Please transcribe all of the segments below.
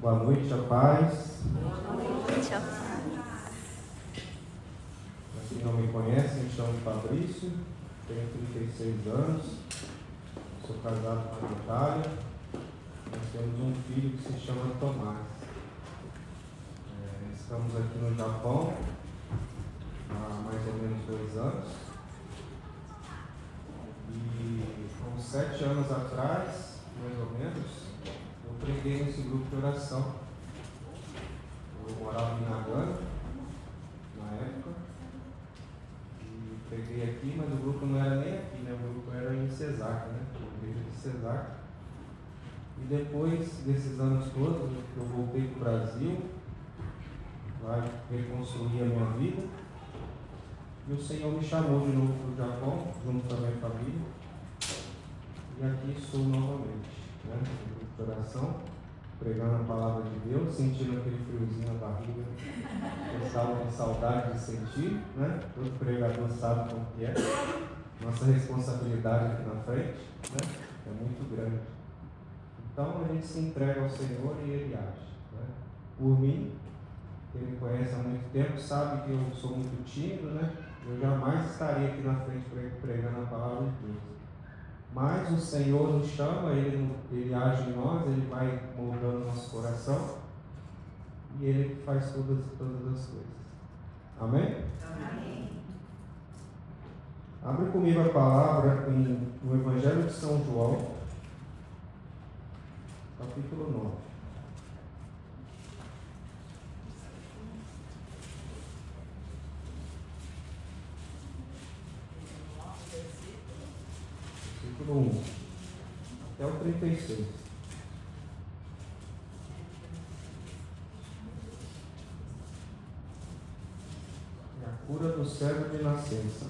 Boa noite, a paz. Boa noite, a paz. Para quem não me conhece, me chamo Fabrício, tenho 36 anos, sou casado com a Natália. Nós temos um filho que se chama Tomás. Estamos aqui no Japão há mais ou menos 2 anos. E uns 7 anos atrás, mais ou menos, eu preguei nesse grupo de oração. Eu morava em Nagano, na época, e preguei aqui, mas o grupo não era nem aqui, né? O grupo era em Cesaca, né? A igreja de Cesaca. E depois desses anos todos, eu voltei para o Brasil, lá reconstruí a minha vida, e o Senhor me chamou de novo para o Japão, junto com a minha família, e aqui estou novamente, né? No grupo de oração, pregando a palavra de Deus, sentindo aquele friozinho na barriga, eu estava com saudade de sentir, né? Todo pregador sabe como que é. Nossa responsabilidade aqui na frente, né? É muito grande. Então a gente se entrega ao Senhor e Ele age, né? Por mim, quem me conhece há muito tempo sabe que eu sou muito tímido, né? Eu jamais estaria aqui na frente pregando a palavra de Deus. Mas o Senhor nos chama, Ele age em nós, Ele vai moldando nosso coração e Ele faz todas as coisas. Amém? Amém. Abre comigo a palavra no Evangelho de São João, capítulo 9. Versículo 1 até o 36. É a cura do cego de nascença.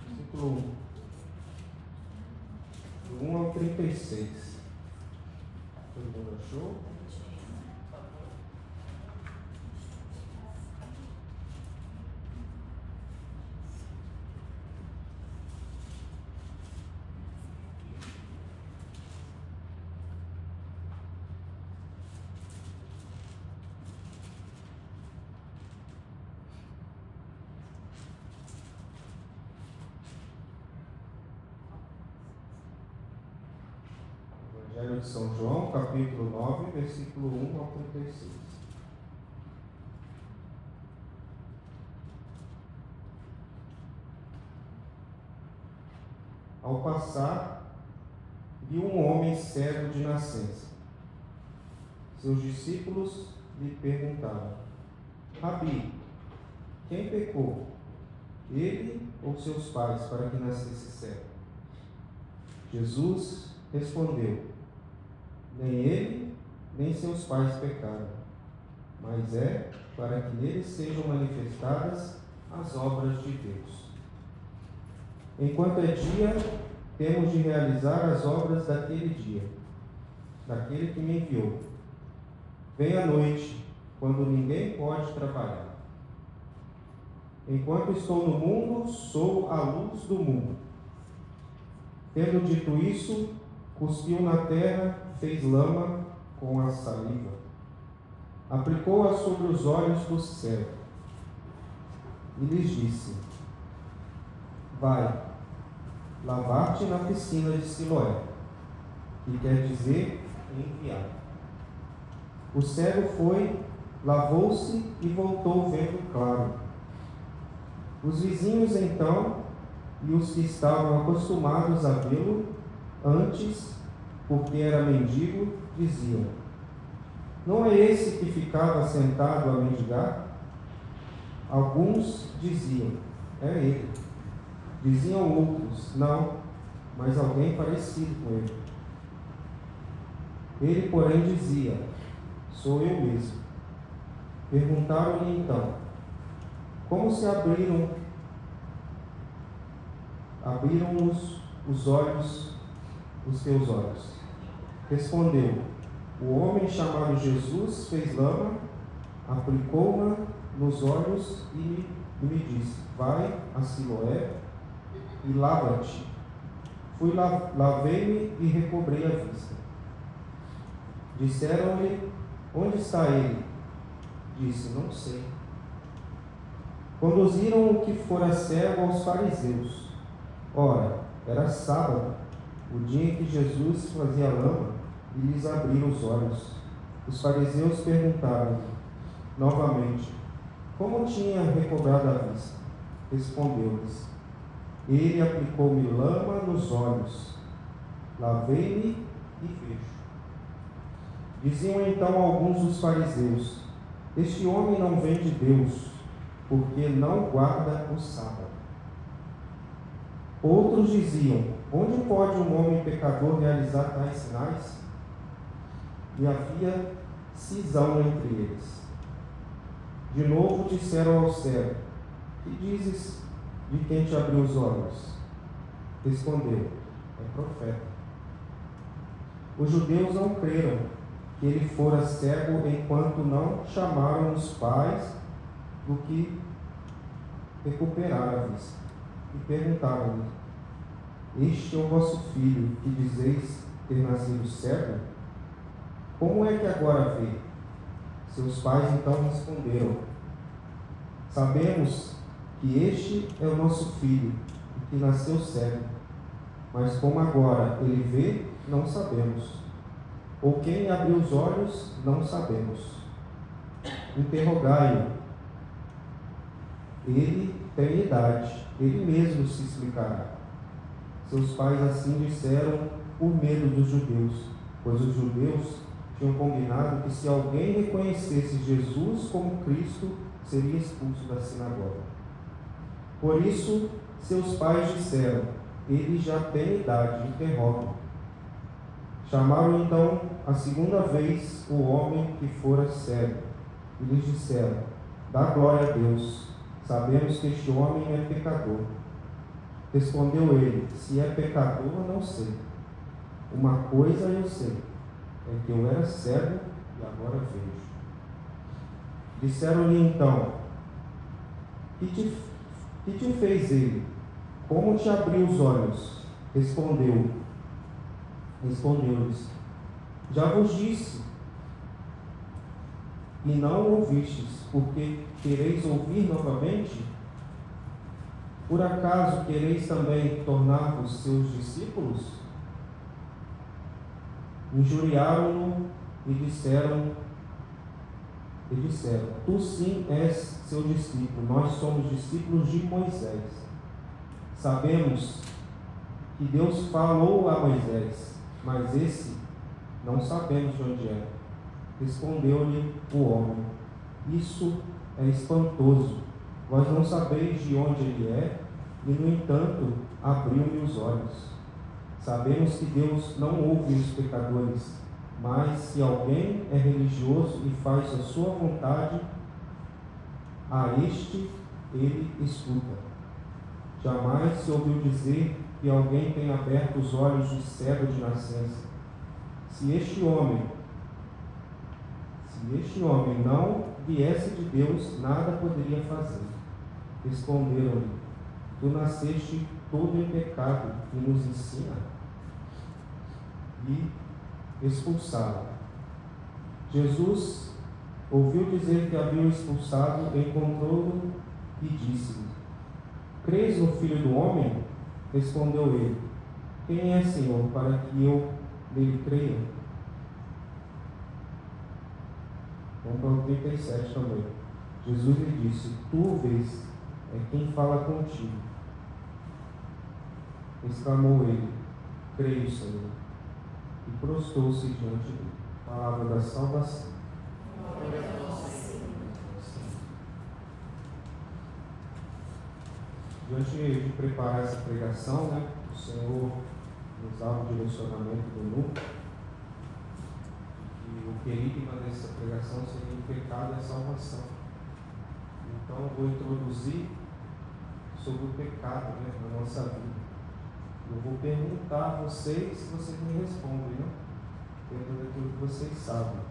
Versículo 1. Do 1 ao 36. Todo mundo achou? Evangelho de São João, capítulo 9, versículo 1 ao 36. Ao passar, viu um homem cego de nascença. Seus discípulos lhe perguntaram: Rabi, quem pecou, ele ou seus pais, para que nascesse cego? Jesus respondeu: Nem ele, nem seus pais pecaram, mas é para que neles sejam manifestadas as obras de Deus. Enquanto é dia, temos de realizar as obras daquele dia, daquele que me enviou. Vem a noite, quando ninguém pode trabalhar. Enquanto estou no mundo, sou a luz do mundo. Tendo dito isso, cuspiu na terra, fez lama com a saliva, aplicou-a sobre os olhos do cego e lhes disse: Vai, lavar-te na piscina de Siloé, que quer dizer enviar. O cego foi, lavou-se e voltou vendo claro. Os vizinhos então e os que estavam acostumados a vê-lo antes, porque era mendigo, diziam: Não é esse que ficava sentado a mendigar? Alguns diziam: É ele. Diziam outros: Não, mas alguém parecido com ele. Ele, porém, dizia: Sou eu mesmo. Perguntaram-lhe então: Como se abriram os olhos, os teus olhos? Respondeu: O homem chamado Jesus fez lama, aplicou-na nos olhos e me disse: vai a Siloé e lava-te. Fui, lavei-me e recobrei a vista. Disseram-lhe: onde está ele? Disse: não sei. Conduziram o que fora cego aos fariseus. Ora, era sábado, o dia em que Jesus fazia lama, e lhes abriram os olhos. Os fariseus perguntaram-lhe novamente: como tinha recobrado a vista? Respondeu-lhes: ele aplicou-me lama nos olhos, lavei-me e vejo. Diziam então alguns dos fariseus: este homem não vem de Deus, porque não guarda o sábado. Outros diziam: onde pode um homem pecador realizar tais sinais? E havia cisão entre eles. De novo disseram ao cego: que dizes de quem te abriu os olhos? Respondeu: é profeta. Os judeus não creram que ele fora cego enquanto não chamaram os pais do que recuperara a vista. E perguntaram-lhe: este é o vosso filho, que dizeis ter nascido cego? Como é que agora vê? Seus pais então responderam: sabemos que este é o nosso filho, que nasceu cego. Mas como agora ele vê, não sabemos. Ou quem abriu os olhos, não sabemos. Interrogai-o. Ele tem idade, ele mesmo se explicará. Seus pais assim disseram por medo dos judeus, pois os judeus tinham combinado que se alguém reconhecesse Jesus como Cristo, seria expulso da sinagoga. Por isso, seus pais disseram: ele já tem idade, interroga. Chamaram então a segunda vez o homem que fora cego, e lhes disseram: dá glória a Deus, sabemos que este homem é pecador. Respondeu ele: se é pecador, não sei. Uma coisa eu sei, é que eu era cego e agora vejo. Disseram-lhe então: que te fez ele? Como te abriu os olhos? Respondeu-lhes: já vos disse, e não ouvistes, porque quereis ouvir novamente? Por acaso quereis também tornar-vos seus discípulos? Injuriaram-no e disseram: tu sim és seu discípulo, nós somos discípulos de Moisés. Sabemos que Deus falou a Moisés, mas esse não sabemos de onde é. Respondeu-lhe o homem: isso é espantoso. Vós não sabeis de onde ele é, e no entanto abriu-me os olhos. Sabemos que Deus não ouve os pecadores, mas se alguém é religioso e faz a sua vontade, a este ele escuta. Jamais se ouviu dizer que alguém tem aberto os olhos de cego de nascença. Se este homem não viesse de Deus, nada poderia fazer. Responderam-lhe: tu nasceste todo em pecado e nos ensina? E expulsaram. Jesus ouviu dizer que haviam expulsado, encontrou-o e disse-lhe: crês no Filho do Homem? Respondeu ele: quem é, Senhor, para que eu nele creia? Vamos para o 37 também. Jesus lhe disse: tu vês, é quem fala contigo. Exclamou ele: creio, Senhor. E prostrou-se diante dele. Palavra da salvação. Diante de preparar essa pregação, o Senhor nos dá o direcionamento do núcleo. E o querigma dessa pregação seria o pecado e a salvação. Então eu vou introduzir sobre o pecado na nossa vida. Eu vou perguntar a vocês, vocês me respondem, dentro daquilo que vocês sabem.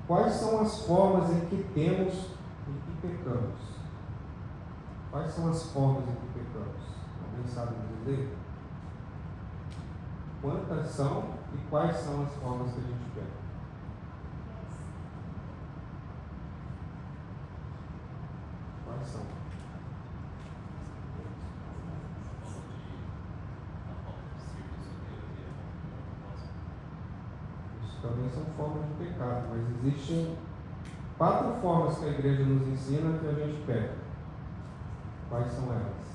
Quais são as formas em que temos e que pecamos? Quais são as formas em que pecamos? Alguém sabe dizer? Quantas são e quais são as formas que a gente peca? Quais são? Isso também são formas de pecado, mas existem 4 formas que a igreja nos ensina que a gente peca. Quais são elas?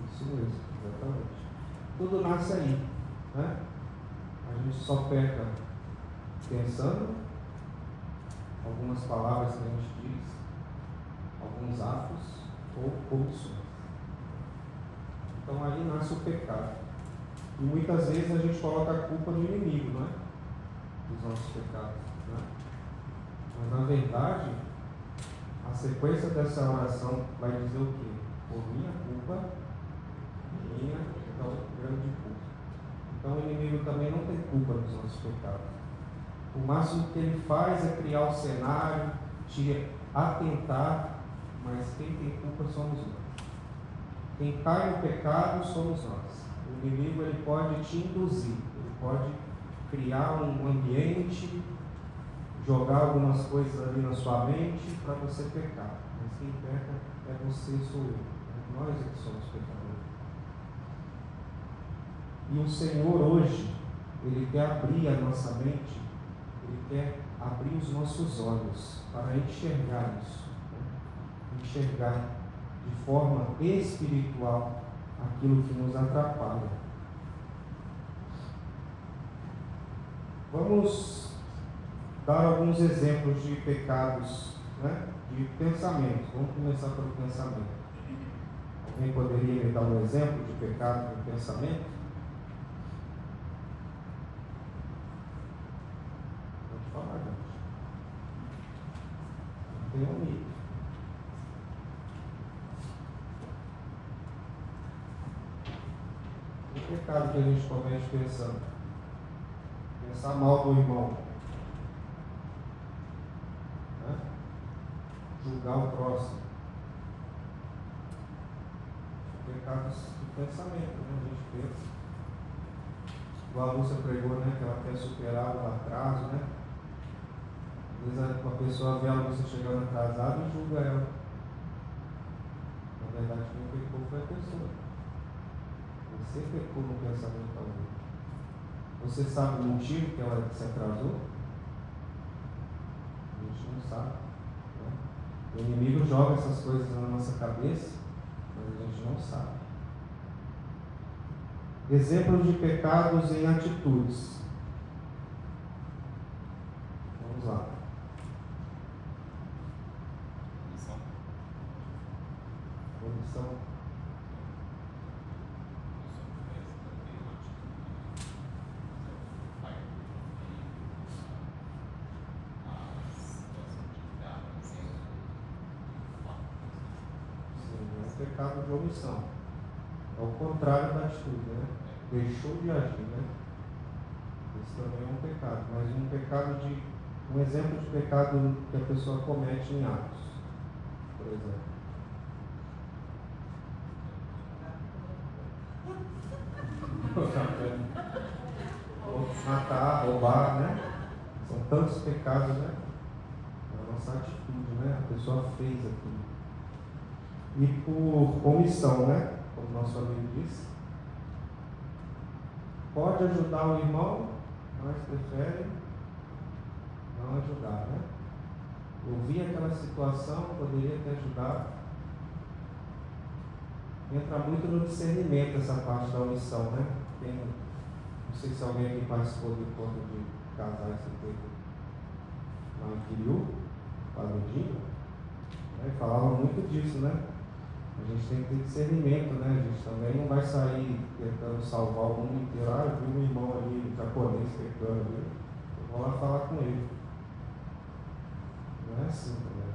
Isso mesmo, exatamente. Tudo nasce aí, né? A gente só peca pensando, algumas palavras que a gente diz, alguns atos ou omissões. Então aí nasce o pecado. E muitas vezes a gente coloca a culpa no inimigo, não é? Dos nossos pecados, não é? Mas na verdade, a sequência dessa oração vai dizer o quê? Por minha culpa, minha então, grande culpa. Então o inimigo também não tem culpa dos nossos pecados. O máximo que ele faz é criar o cenário, te atentar, mas quem tem culpa somos nós. Quem cai no pecado somos nós. O inimigo ele pode te induzir, ele pode criar um ambiente, jogar algumas coisas ali na sua mente para você pecar. Mas quem peca é você, sou eu. Nós é que somos pecadores. E o Senhor hoje, Ele quer abrir a nossa mente, Ele quer abrir os nossos olhos para enxergar isso. Né? Enxergar de forma espiritual aquilo que nos atrapalha. Vamos dar alguns exemplos de pecados, né? De pensamentos. Vamos começar pelo pensamento. Alguém poderia me dar um exemplo de pecado de pensamento? Pode falar, gente. Não tem limite. O pecado que a gente comete pensando. Pensar mal do irmão. Né? Julgar o próximo. Pecados de pensamento, né? A gente pensa. Igual a Lúcia pregou, né? Que ela quer superar o atraso, né? Às vezes uma pessoa vê a Lúcia chegando atrasada e julga ela. Na verdade, quem pecou foi a pessoa. Você pecou no pensamento da outra. Você sabe o motivo que ela se atrasou? A gente não sabe. Né? O inimigo joga essas coisas na nossa cabeça, mas a gente não sabe. Exemplos de pecados em atitudes. Vamos lá. Omissão. Pecado de omissão. É o contrário da atitude, né? Deixou de agir, né? Isso também é um pecado, mas um exemplo de pecado que a pessoa comete em atos, por exemplo. Matar, roubar, né? São tantos pecados, né? É a nossa atitude, né? A pessoa fez aquilo. E por omissão, né? Como nosso amigo disse. Pode ajudar o irmão, mas prefere não ajudar, né? Eu vi aquela situação, poderia ter ajudado. Entra muito no discernimento essa parte da omissão, né? Não sei se alguém aqui participou do encontro de casais que teve lá em Quiriú, lá no Dinho, né? Falava muito disso, né? A gente tem que ter discernimento, né? A gente também não vai sair tentando salvar o mundo inteiro. Ah, eu vi um irmão ali, um japonês pecando ali, eu vou lá falar com ele. Não é assim também.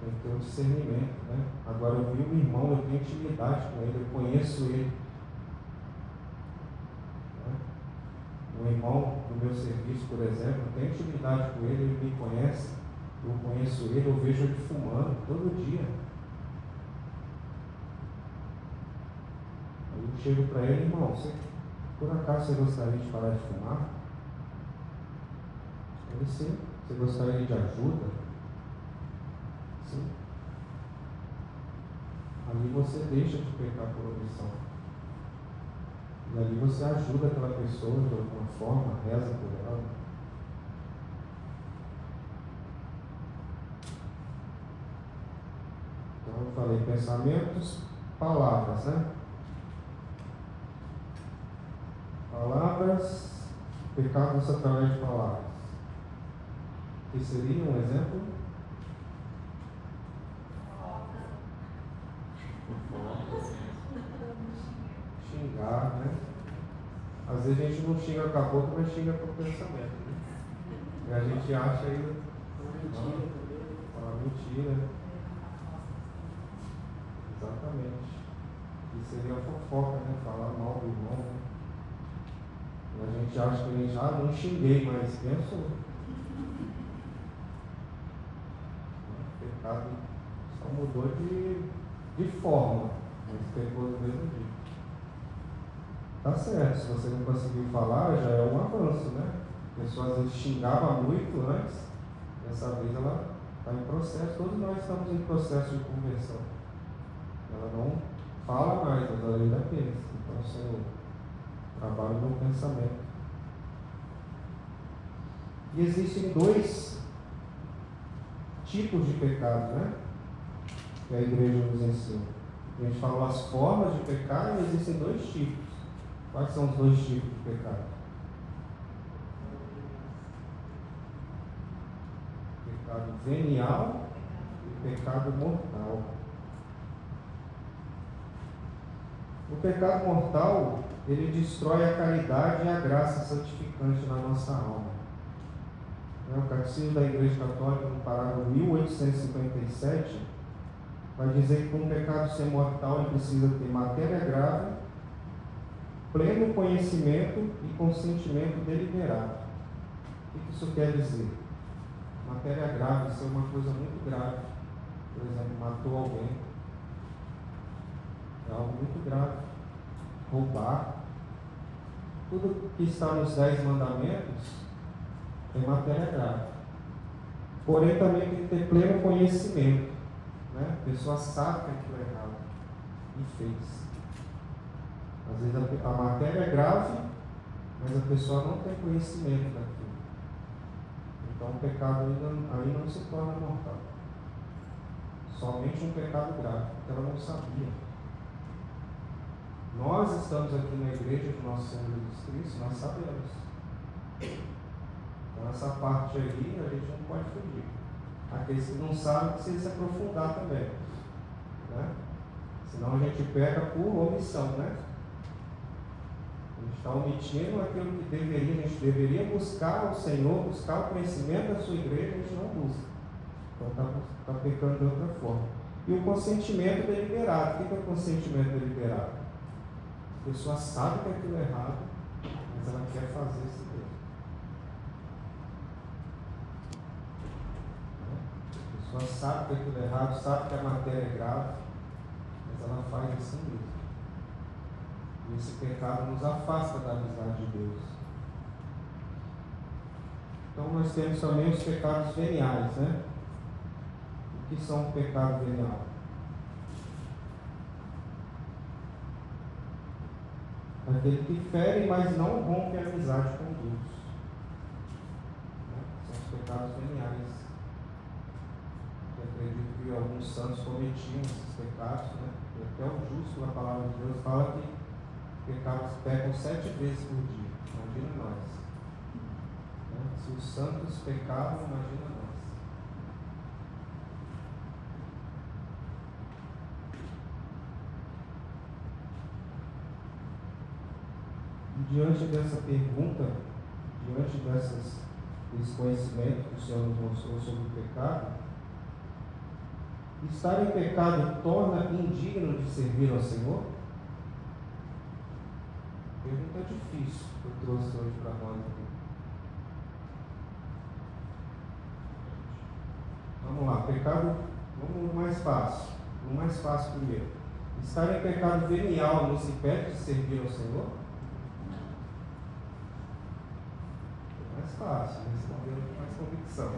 Tem que ter o discernimento, né? Agora eu vi um irmão, eu tenho intimidade com ele, eu conheço ele. Né? Um irmão do meu serviço, por exemplo, eu tenho intimidade com ele, ele me conhece, eu conheço ele, eu vejo ele fumando todo dia. Aí eu chego para ele, irmão, por acaso você gostaria de parar de fumar? Ele, sim. Você gostaria de ajuda? Sim. Ali você deixa de pecar por omissão. E ali você ajuda aquela pessoa de alguma forma, reza por ela. Então eu falei pensamentos, palavras, né? Palavras, pecados através de palavras. Que seria um exemplo? Xingar, né? Às vezes a gente não xinga com a boca, mas xinga com o pensamento, né? E a gente acha aí fala mentira. Exatamente. Que seria a fofoca, né? Falar mal do irmão, né? E a gente acha que a gente já não xinguei, mas pensou. O pecado só mudou de forma, mas pecou do mesmo jeito. Tá certo, se você não conseguiu falar, já é um avanço, né? A pessoa às vezes xingava muito antes, dessa vez ela está em processo, todos nós estamos em processo de conversão. Ela não fala mais, mas ela ainda pensa. Então, Senhor, trabalha no meu pensamento. E existem dois tipos de pecado, né? Que a igreja nos ensina. A gente falou as formas de pecar e existem dois tipos. Quais são os dois tipos de pecado? Pecado venial e pecado mortal. O pecado mortal, ele destrói a caridade e a graça santificante na nossa alma. O Catecismo da Igreja Católica, no parágrafo 1857, vai dizer que para um pecado ser mortal, ele precisa ter matéria grave, pleno conhecimento e consentimento deliberado. O que isso quer dizer? Matéria grave, isso é uma coisa muito grave. Por exemplo, matou alguém. É algo muito grave. Roubar. Tudo que está nos 10 mandamentos tem matéria grave. Porém, também tem que ter pleno conhecimento. Né? A pessoa sabe que aquilo é errado e fez. Às vezes a matéria é grave, mas a pessoa não tem conhecimento daquilo. Então o pecado aí não se torna mortal. Somente um pecado grave, porque ela não sabia. Nós estamos aqui na igreja de nosso Senhor Jesus Cristo, nós sabemos. Então essa parte aí a gente não pode fugir. Aqueles que não sabem precisam se aprofundar também. Né? Senão a gente peca por omissão, né? A gente está omitindo aquilo que a gente deveria buscar ao Senhor, buscar o conhecimento da sua igreja, a gente não busca. Então está pecando de outra forma. E o consentimento deliberado. O que é o consentimento deliberado? A pessoa sabe que aquilo é errado, mas ela quer fazer isso mesmo. A pessoa sabe que aquilo é errado, sabe que a matéria é grave, mas ela faz assim mesmo. E esse pecado nos afasta da amizade de Deus. Então nós temos também os pecados veniais, né? O que são o pecado venial? Aquele que fere, mas não rompe a amizade com Deus. Né? São os pecados veniais. Eu acredito que alguns santos cometiam esses pecados, né? E até o justo, na palavra de Deus, fala que pecados pecam 7 vezes por dia. Imagina nós. Né? Se os santos pecavam, imagina nós. E diante dessa pergunta, diante desse conhecimento que o Senhor nos mostrou sobre o pecado, Estar em pecado torna indigno de servir ao Senhor? Pergunta difícil que eu trouxe hoje para nós aqui. Vamos lá, pecado, vamos no mais fácil. No mais fácil primeiro. Estar em pecado venial nos impede de servir ao Senhor? É mais fácil, responder com mais convicção.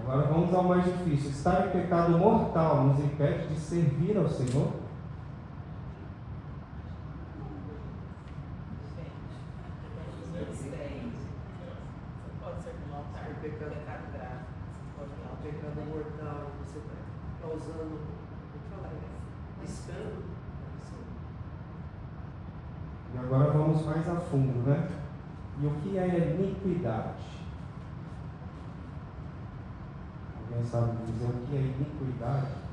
Agora vamos ao mais difícil. Estar em pecado mortal nos impede de servir ao Senhor? Pode ser mortal, pecado grave. Pecado mortal, você está causando escândalo. E agora vamos mais a fundo, né? E o que é iniquidade? Alguém sabe dizer o que é iniquidade?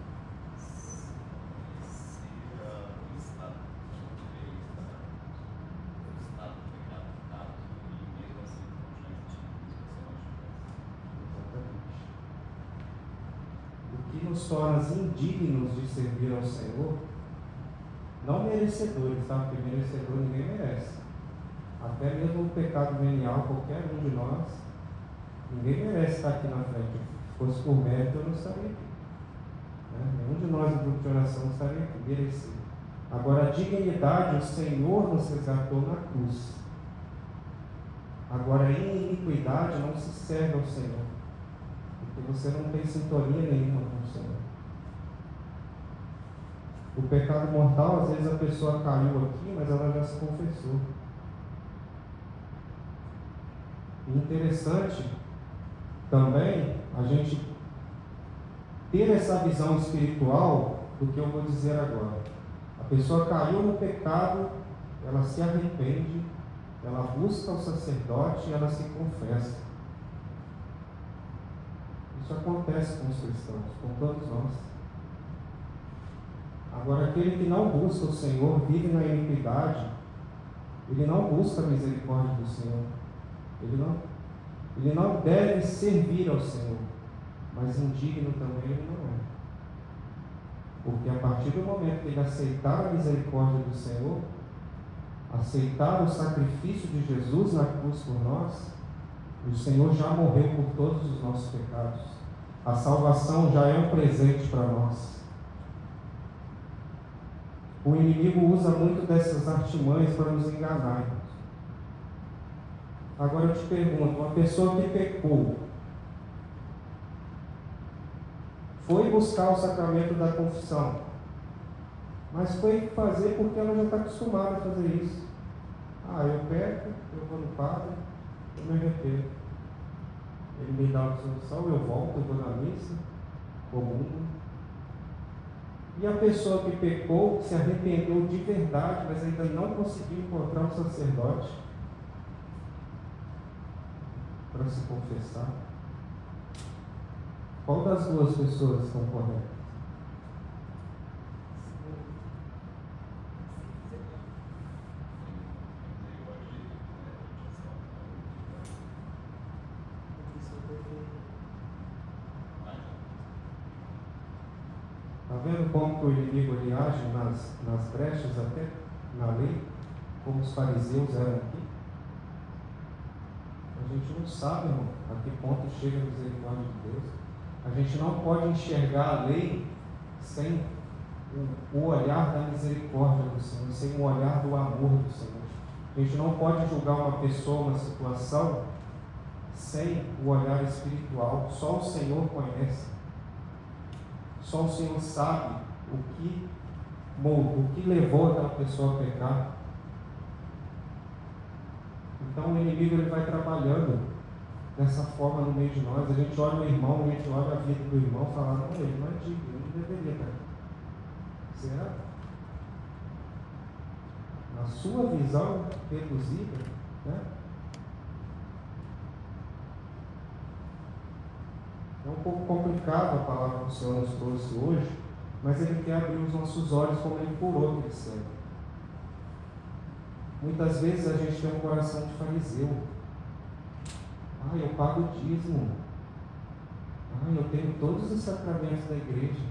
O que nos torna indignos de servir ao Senhor? Não merecedores, tá? Porque merecedor ninguém merece. Até mesmo o pecado venial, qualquer um de nós, ninguém merece estar aqui na frente. Se fosse por mérito, eu não estaria aqui. Nenhum de nós no grupo de oração estaria aqui, merecido. Agora, a dignidade, o Senhor nos resgatou na cruz. Agora, em iniquidade, não se serve ao Senhor. Porque você não tem sintonia nenhuma com o Senhor. O pecado mortal, às vezes a pessoa caiu aqui, mas ela já se confessou. E interessante também a gente ter essa visão espiritual do que eu vou dizer agora. A pessoa caiu no pecado, ela se arrepende, ela busca o sacerdote e ela se confessa. Isso acontece com os cristãos, com todos nós. Agora, aquele que não busca o Senhor, vive na iniquidade, ele não busca a misericórdia do Senhor. Ele não deve servir ao Senhor, mas indigno também ele não é. Porque a partir do momento que ele aceitar a misericórdia do Senhor, aceitar o sacrifício de Jesus na cruz por nós, o Senhor já morreu por todos os nossos pecados. A salvação já é um presente para nós. O inimigo usa muito dessas artimanhas para nos enganar. Agora eu te pergunto, uma pessoa que pecou, foi buscar o sacramento da confissão, mas foi fazer porque ela já está acostumada a fazer isso. Eu peco, eu vou no padre, eu me arrependo. Ele me dá a absolução, eu volto, eu vou na missa, comungo. E a pessoa que pecou, se arrependeu de verdade, mas ainda não conseguiu encontrar um sacerdote para se confessar. Qual das duas pessoas estão corretas? Está vendo como que o inimigo ele age nas brechas até na lei, como os fariseus eram aqui? A gente não sabe, irmão, a que ponto chega a misericórdia de Deus. A gente não pode enxergar a lei sem o olhar da misericórdia do Senhor, sem o olhar do amor do Senhor. A gente não pode julgar uma pessoa, uma situação, sem o olhar espiritual. Só o Senhor conhece. Só o Senhor sabe o que levou aquela pessoa a pecar. Então o inimigo ele vai trabalhando dessa forma no meio de nós. A gente olha o irmão, a gente olha a vida do irmão e fala, não, ele não é digno, ele não deveria estar. Será? Na sua visão reduzida, né? É um pouco complicado a palavra que o Senhor nos trouxe hoje, mas Ele quer abrir os nossos olhos como Ele curou aquele cego. Muitas vezes a gente tem um coração de fariseu. Eu pago o dízimo. Eu tenho todos os sacramentos da igreja.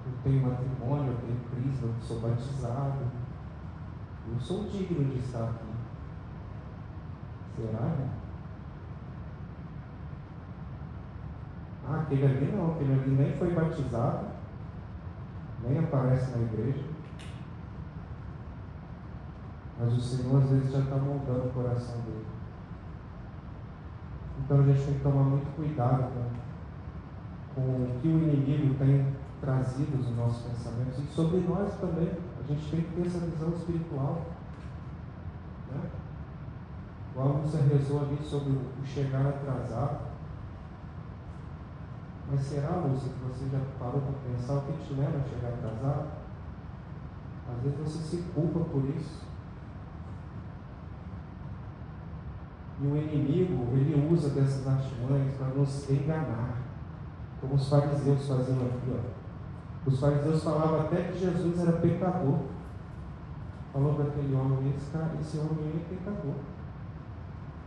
Eu tenho matrimônio, eu tenho crisma, eu sou batizado. Eu sou digno de estar aqui. Será, né? Aquele ali não, aquele ali nem foi batizado, nem aparece na igreja. Mas o Senhor às vezes já está moldando o coração dele. Então a gente tem que tomar muito cuidado com o que o inimigo tem trazido nos nossos pensamentos. E sobre nós também, a gente tem que ter essa visão espiritual. Né? Igual você rezou ali sobre o chegar atrasado. Mas será, Lúcia, que você já parou para pensar o que te leva a chegar atrasado? Às vezes você se culpa por isso. E o inimigo, ele usa dessas artimanhas para nos enganar. Como os fariseus faziam aqui, ó. Os fariseus falavam até que Jesus era pecador. Falou para aquele homem, esse homem é pecador.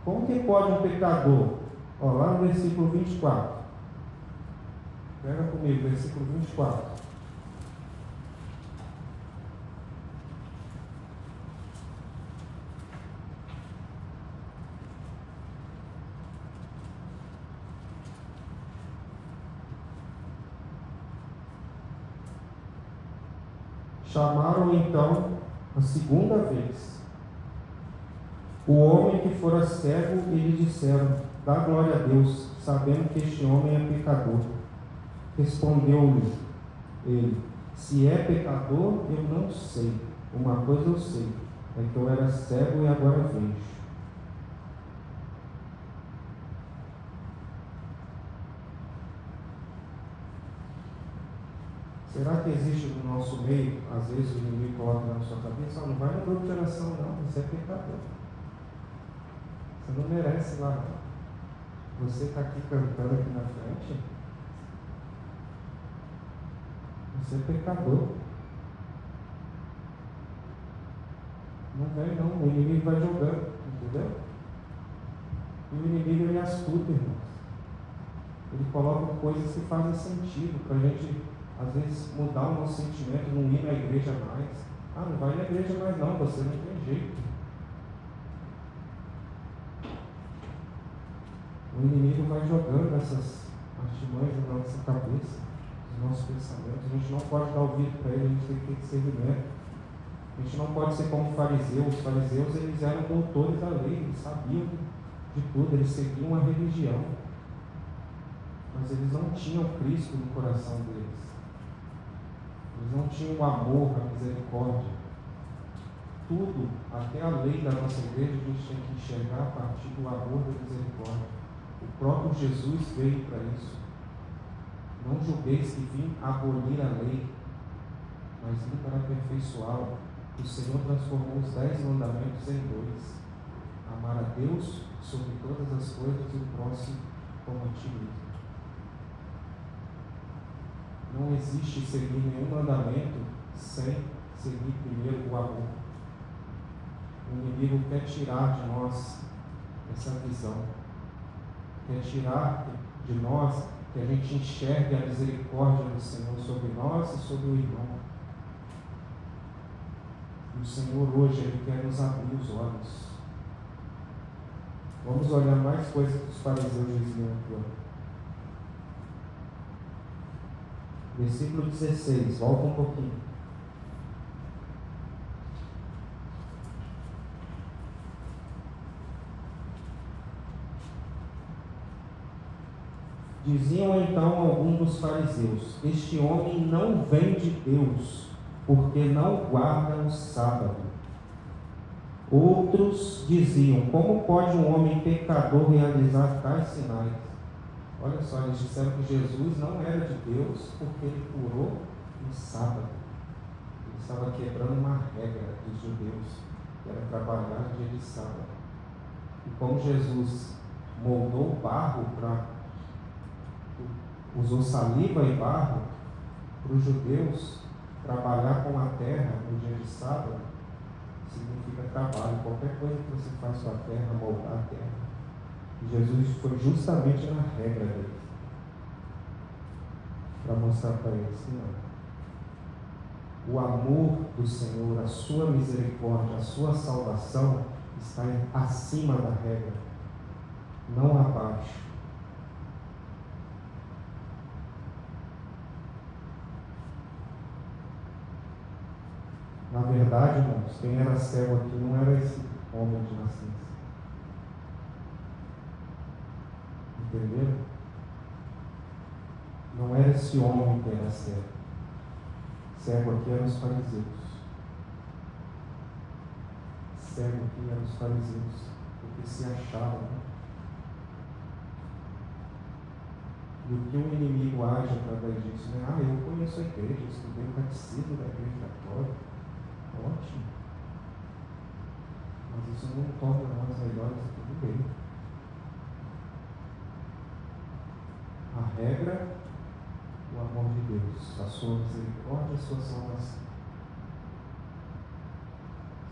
Como que pode um pecador? Ó, lá no versículo 24. Pega comigo, versículo 24. Chamaram então a segunda vez o homem que fora cego e lhe disseram: dá glória a Deus, sabendo que este homem é pecador. Respondeu-lhe ele: se é pecador, eu não sei. Uma coisa eu sei, é que eu era cego e agora vejo. Será que existe no nosso meio, às vezes o inimigo coloca na sua cabeça: não vai no grupo de oração não, você é pecador. Você não merece lá não. Você está aqui cantando aqui na frente, você é pecador. Não vem não, o inimigo vai jogando, entendeu? E o inimigo ele é astuto, irmãos. Ele coloca coisas que fazem sentido para a gente, às vezes, mudar o nosso sentimento, não ir na igreja mais. Não vai na igreja mais não, você não tem jeito. O inimigo vai jogando essas artimanhas na nossa cabeça, nos nossos pensamentos. A gente não pode dar ouvido para ele, a gente tem que ter discernimento. A gente não pode ser como fariseus. Os fariseus, eles eram doutores da lei, eles sabiam de tudo, eles seguiam a religião. Mas eles não tinham Cristo no coração deles. Eles não tinham o amor, a misericórdia. Tudo, até a lei da nossa igreja, a gente tem que enxergar a partir do amor da misericórdia. O próprio Jesus veio para isso. Não julgueis que vim abolir a lei, mas vim para aperfeiçoá-la. O Senhor transformou os 10 mandamentos em 2. Amar a Deus sobre todas as coisas e o próximo como a ti mesmo. Não existe seguir nenhum mandamento sem seguir primeiro o amor. O inimigo quer tirar de nós essa visão. Quer tirar de nós que a gente enxergue a misericórdia do Senhor sobre nós e sobre o irmão. E o Senhor hoje, Ele quer nos abrir os olhos. Vamos olhar mais coisas que os fariseus diziam aqui. Versículo 16, volta um pouquinho. Diziam então alguns dos fariseus: este homem não vem de Deus, porque não guarda o sábado. Outros diziam: como pode um homem pecador realizar tais sinais? Olha só, eles disseram que Jesus não era de Deus porque ele curou no sábado. Ele estava quebrando uma regra dos judeus, que era trabalhar no dia de sábado. E como Jesus moldou barro usou saliva e barro para os judeus trabalhar com a terra no dia de sábado, significa trabalho. Qualquer coisa que você faz com a terra, moldar a terra. E Jesus foi justamente na regra dele, para mostrar para eles que não. O amor do Senhor, a sua misericórdia, a sua salvação está acima da regra, não abaixo. Na verdade, irmãos, quem era cego aqui não era esse homem de nascença. Entenderam? Não era esse homem que era cego. Cego aqui eram os fariseus. Cego aqui eram os fariseus, porque se achavam. Né? E o que o inimigo age através disso, né? Ah, eu conheço a igreja, eu estudei o catecismo da igreja católica. Ótimo. Mas isso não torna nós melhores e tudo bem. A regra, o amor de Deus, a sua misericórdia e a sua salvação.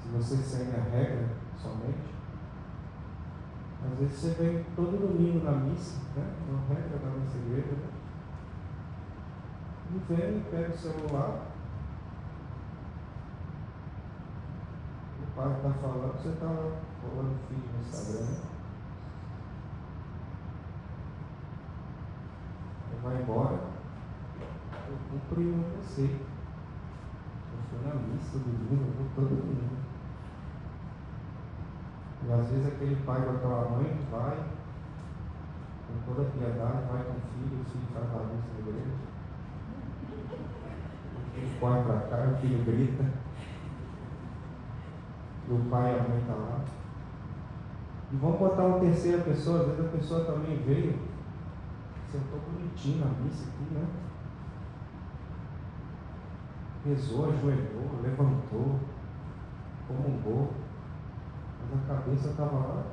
Se você segue a regra somente, às vezes você vem todo domingo na missa, né? Uma regra da nossa igreja, né? E vem, pega o celular, o pai está falando, você está rolando vídeo no Instagram, aí vai embora, eu cumpri o meu preceito. Eu fui na missa domingo, eu vou todo domingo. E às vezes aquele pai com aquela mãe vai, com toda a piedade, vai com o filho faz bagunça na igreja. O filho corre para cá, o filho grita. E o pai e a mãe estão lá. E vamos botar uma terceira pessoa, às vezes a pessoa também veio, sentou bonitinho na missa aqui, né? Rezou, ajoelhou, levantou, comungou. Mas a cabeça estava lá.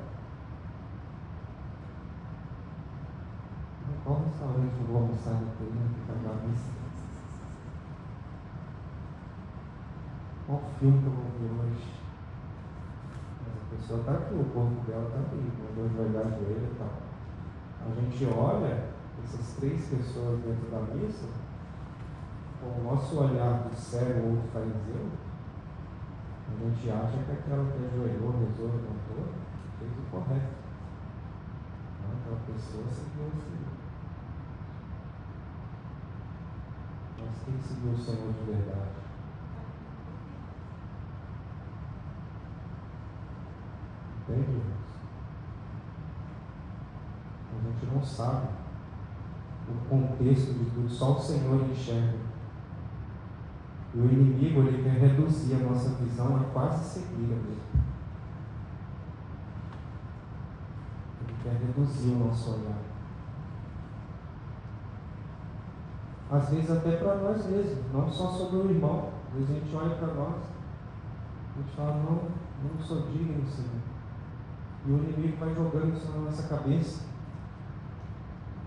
Qual restaurante eu vou almoçar depois, né? Que está na missa? Qual filme que eu vou ver hoje? Mas a pessoa está aqui, o corpo dela está aqui, mandou joelhar a joelho e tal. A gente olha essas três pessoas dentro da missa, com o nosso olhar do cego ou do fariseu, a gente acha que aquela que ajoelhou, rezou, levantou, fez o correto. Não, aquela pessoa seguiu o Senhor. Mas quem seguiu o Senhor de verdade? Entende, irmãos? A gente não sabe o contexto de tudo, só o Senhor enxerga. E o inimigo, ele quer reduzir a nossa visão a quase cegueira mesmo. Ele quer reduzir o nosso olhar. Às vezes até para nós mesmos, não só sobre o irmão. Às vezes a gente olha para nós, a gente fala, não sou digno, Senhor. E o inimigo vai jogando isso na nossa cabeça.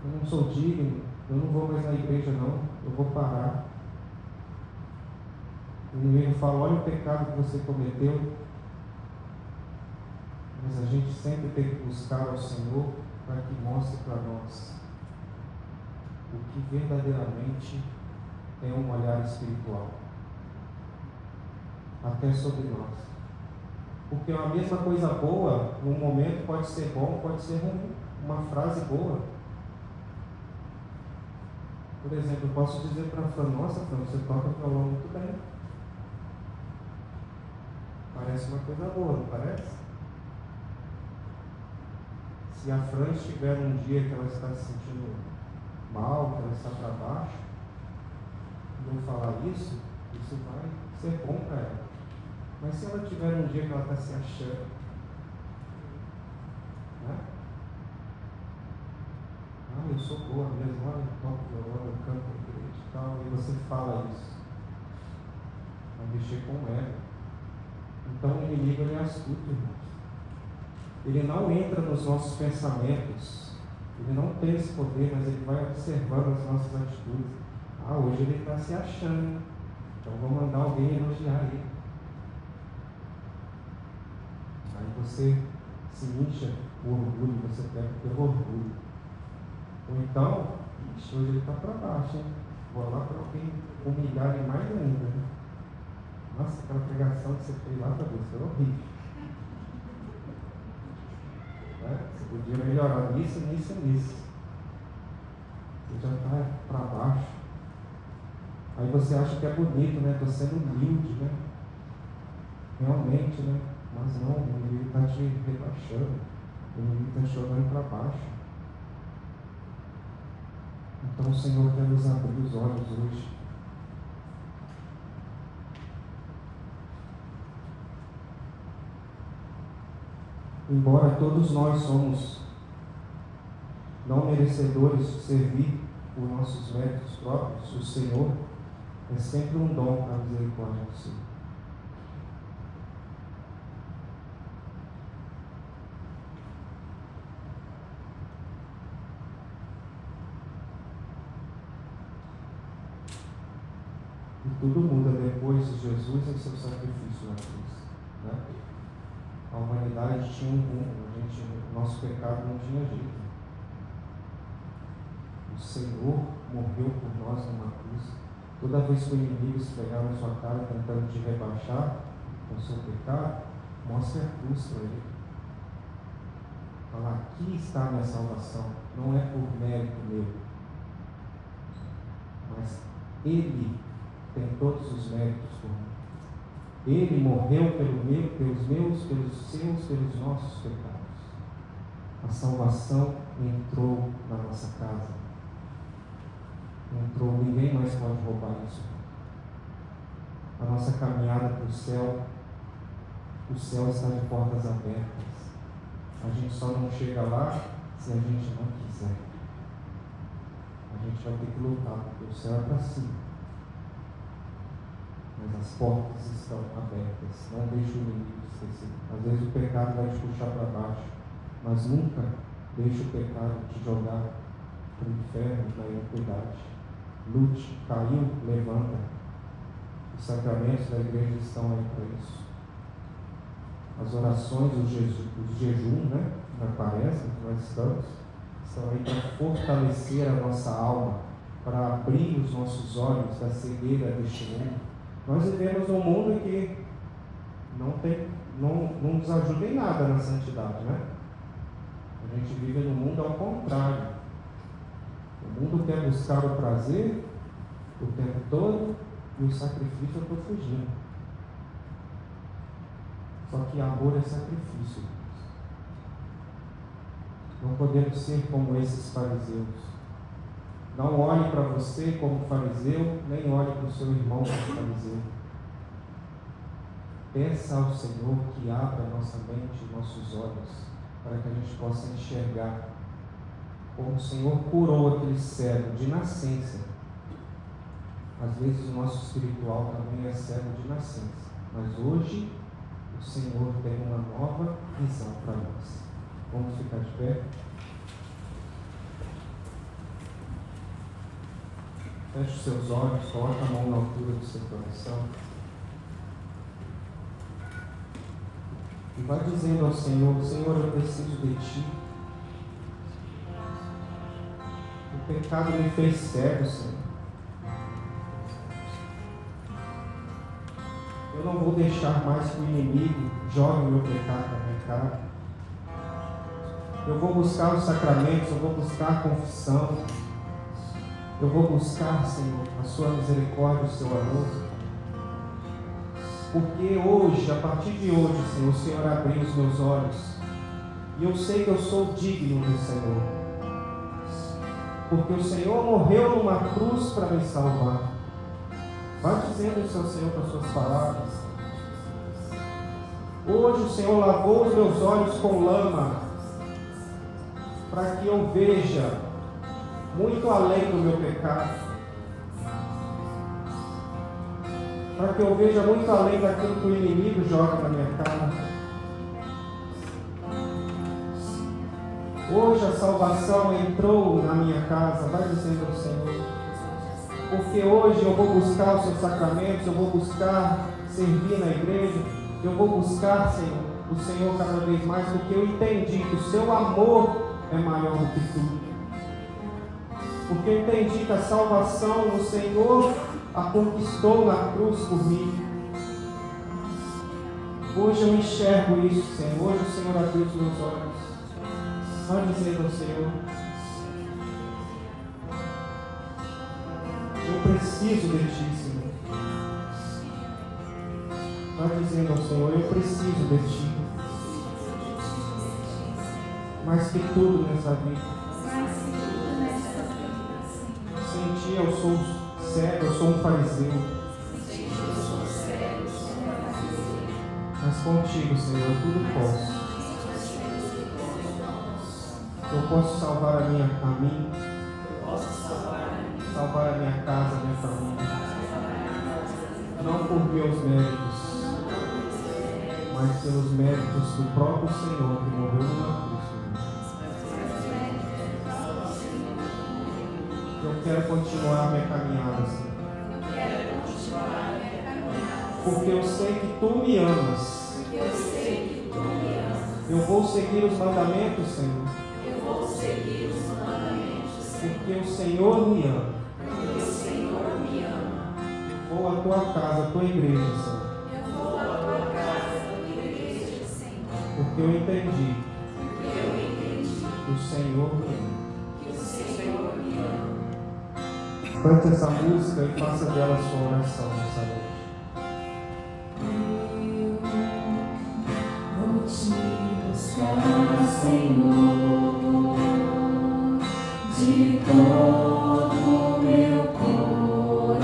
Eu não sou digno, eu não vou mais na igreja não, eu vou parar. O inimigo fala, olha o pecado que você cometeu. Mas a gente sempre tem que buscar ao Senhor para que mostre para nós o que verdadeiramente é um olhar espiritual. Até sobre nós. Porque uma mesma coisa boa, num momento pode ser bom, pode ser ruim. Uma frase boa. Por exemplo, eu posso dizer para a Fran, nossa, Fran, você toca violão muito bem. Parece uma coisa boa, não parece? Se a Fran estiver num dia que ela está se sentindo mal, que ela está para baixo, e eu falar isso vai ser bom para ela. Mas se ela estiver num dia que ela está se achando, né? Ah, eu sou boa mesmo, olha, eu toco violão, eu canto na igreja e tal, e você fala isso. Vai mexer com o ego. Então o inimigo, ele é astuto, irmãos. Ele não entra nos nossos pensamentos, ele não tem esse poder, mas ele vai observando as nossas atitudes. Ah, hoje ele está se achando, então vou mandar alguém elogiar ele. Aí você se incha o orgulho, você pega pelo orgulho. Ou então, hoje ele está para baixo, hein? Vou lá para alguém humilhar ele mais ainda. Né? Nossa, aquela pregação que você fez lá para Deus foi horrível. Né? Você podia melhorar nisso, nisso e nisso. Você já está para baixo. Aí você acha que é bonito, né? Estou sendo humilde, né? Realmente, né? Mas não, o inimigo está te rebaixando. O inimigo está te jogando para baixo. Então o Senhor quer nos abrir os olhos hoje. Embora todos nós somos não merecedores de servir por nossos méritos próprios, o Senhor é sempre um dom para a misericórdia do Senhor. E tudo muda depois de Jesus e seu sacrifício na cruz. Né? A humanidade tinha um rumo, nosso pecado não tinha jeito. O Senhor morreu por nós numa cruz. Toda vez que o inimigo esfregar na sua cara tentando te rebaixar com o seu pecado, mostre a cruz para ele. Fala, aqui está a minha salvação. Não é por mérito meu, mas Ele tem todos os méritos por mim. Ele morreu pelos meus, pelos seus, pelos nossos pecados. A salvação entrou na nossa casa. Entrou, ninguém mais pode roubar isso. A nossa caminhada para o céu está de portas abertas. A gente só não chega lá se a gente não quiser. A gente vai ter que lutar, porque o céu é para cima. Mas as portas estão abertas. Não deixe o inimigo esquecer. Às vezes o pecado vai te puxar para baixo, mas nunca deixe o pecado te jogar para o inferno, na iniquidade. Lute, caiu, levanta. Os sacramentos da igreja estão aí para isso. As orações, os jejum, né? Na quaresma que nós estão aí para fortalecer a nossa alma, para abrir os nossos olhos da cegueira deste mundo. Nós vivemos num mundo que não nos ajuda em nada na santidade, né? A gente vive num mundo ao contrário. O mundo quer buscar o prazer o tempo todo e o sacrifício eu estou fugindo. Só que amor é sacrifício. Não podemos ser como esses fariseus. Não olhe para você como fariseu, nem olhe para o seu irmão como fariseu. Peça ao Senhor que abra nossa mente e nossos olhos, para que a gente possa enxergar como o Senhor curou aquele cego de nascença. Às vezes o nosso espiritual também é cego de nascença, mas hoje o Senhor tem uma nova visão para nós. Vamos ficar de pé? Feche os seus olhos, coloque a mão na altura do seu coração. E vai dizendo ao Senhor, Senhor, eu preciso de Ti. O pecado me fez cego, Senhor. Eu não vou deixar mais que o inimigo jogue o meu pecado na minha cara. Eu vou buscar os sacramentos, eu vou buscar a confissão. Eu vou buscar, Senhor, a Sua misericórdia, o Seu amor. Porque hoje, a partir de hoje, Senhor, o Senhor abriu os meus olhos. E eu sei que eu sou digno do Senhor. Porque o Senhor morreu numa cruz para me salvar. Vai dizendo isso ao Senhor com as suas palavras. Hoje o Senhor lavou os meus olhos com lama, para que eu veja muito além do meu pecado, para que eu veja muito além daquilo que o inimigo joga na minha cara. Hoje a salvação entrou na minha casa, vai dizendo ao Senhor, porque hoje eu vou buscar os seus sacramentos, eu vou buscar servir na igreja, eu vou buscar, Senhor, o Senhor cada vez mais, porque eu entendi que o seu amor é maior do que tudo. Porque eu entendi que a salvação o Senhor a conquistou na cruz por mim. Hoje eu enxergo isso, Senhor. Hoje o Senhor abriu os meus olhos. Vai dizendo ao Senhor: eu preciso de Ti, Senhor. Vai dizendo ao Senhor: eu preciso de Ti. Mais que tudo nessa vida. Sem Ti eu sou cego, eu sou um fariseu. Mas contigo, Senhor, eu tudo posso. Eu posso salvar a mim, salvar a minha casa, a minha família. Não por meus méritos, mas pelos méritos do próprio Senhor que morreu numa cruz. Eu quero continuar a minha caminhada, Senhor. Porque eu sei que Tu me amas. Eu vou seguir os mandamentos, Senhor. Porque o Senhor me ama. Vou à Tua casa, à Tua igreja, Senhor. Porque eu entendi que o Senhor me ama. Cante essa música e faça dela a sua oração nessa noite. Vou te buscar, Senhor, de todo o meu coração.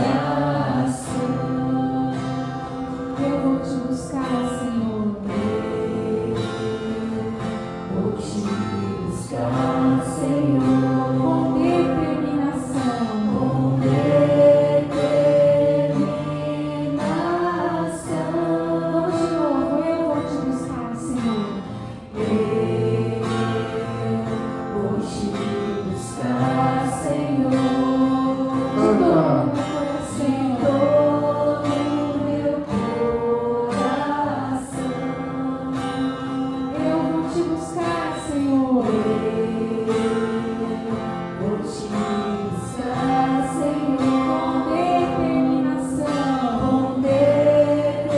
Eu vou te buscar, Senhor. Vou te buscar, Senhor, com determinação. Com determinação. Vamos de novo. Eu vou te buscar, Senhor. Eu vou te buscar, Senhor, de todo o meu coração. Eu vou te buscar, Senhor. Vou te buscar, Senhor, com determinação. Com determinação.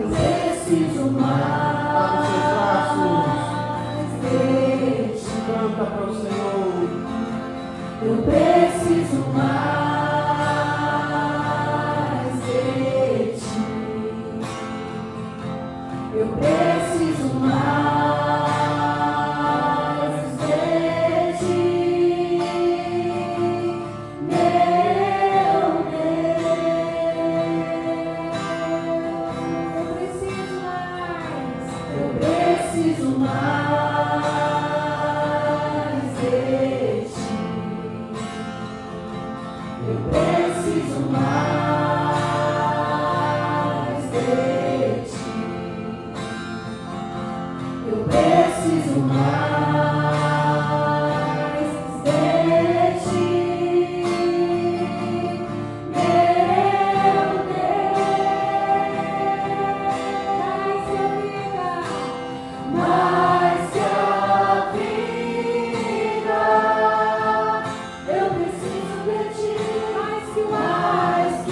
Preciso mais. Abre os seus braços. Canta para o Senhor. Eu preciso mais de Ti. Eu preciso mais de Ti, meu Deus. Eu preciso mais de Ti. Eu preciso mais de Ti. Eu preciso mais de Ti, meu Deus. Mais que a vida, eu preciso de Ti, mais que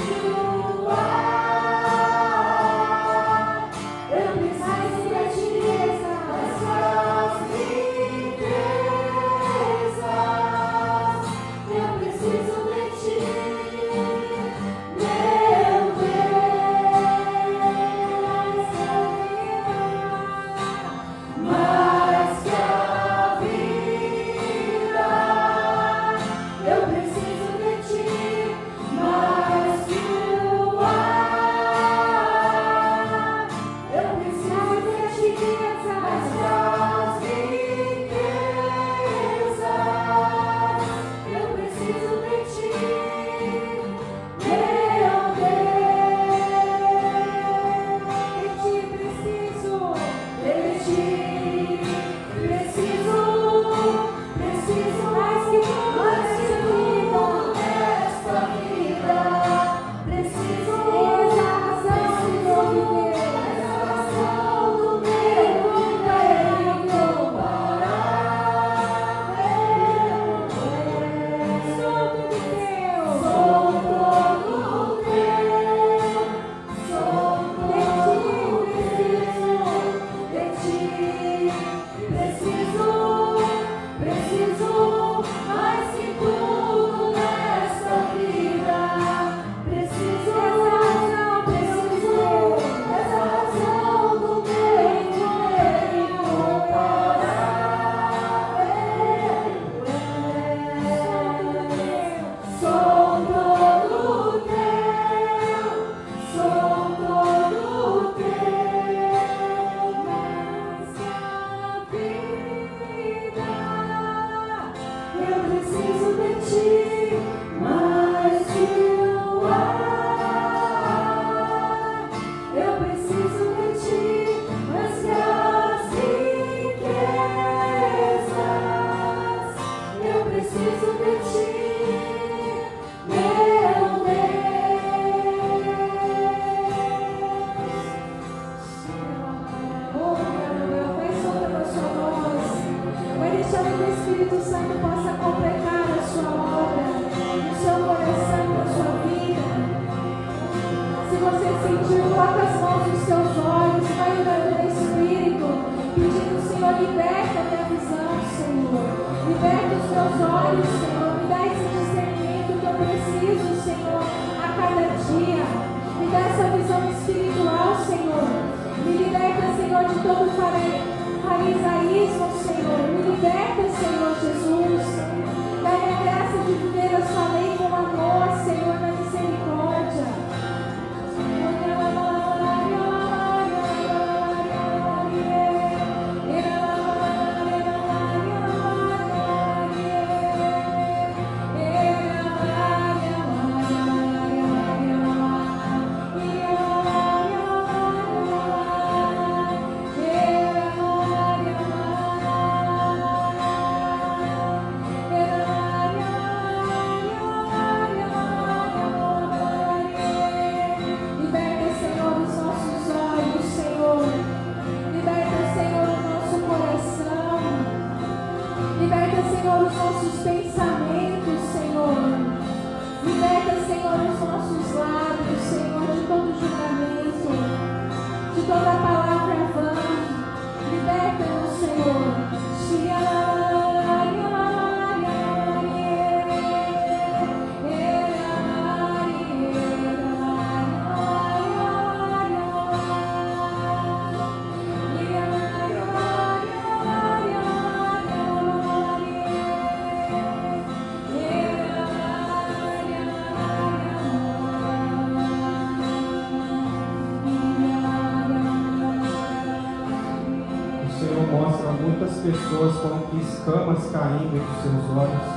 pessoas como que escamas caindo dos seus olhos.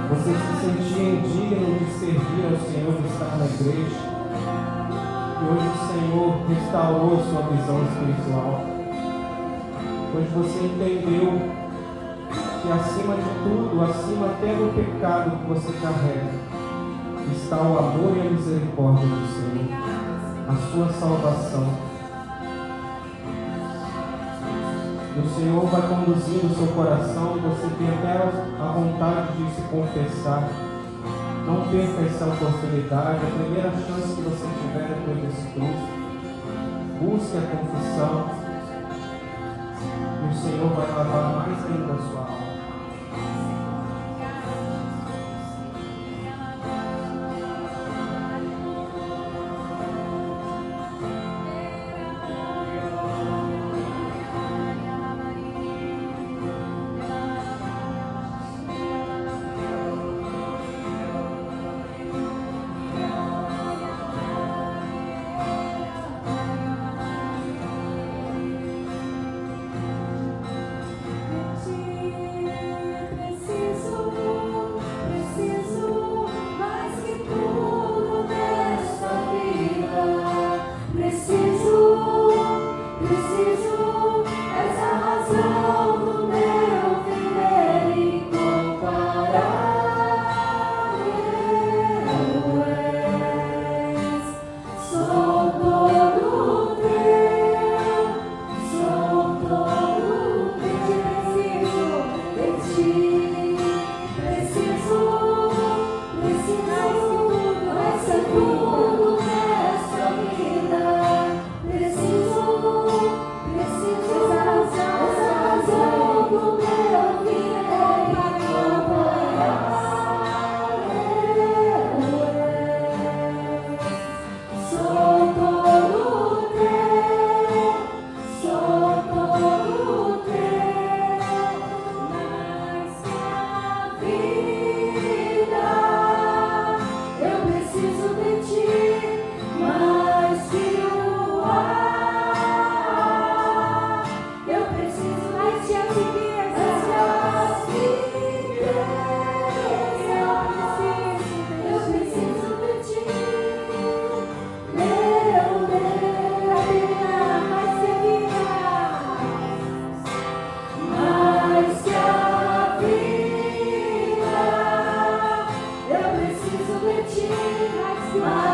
Você se sentia indigno de servir ao Senhor, de estar na igreja. E hoje o Senhor restaurou sua visão espiritual. Hoje você entendeu que acima de tudo, acima até do pecado que você carrega, está o amor e a misericórdia do Senhor, a sua salvação. O Senhor vai conduzindo o seu coração, você tem até a vontade de se confessar. Não perca essa oportunidade, a primeira chance que você tiver depois desse curso. Busque a confissão e o Senhor vai lavar mais ainda a sua alma. Eu preciso de ti, mais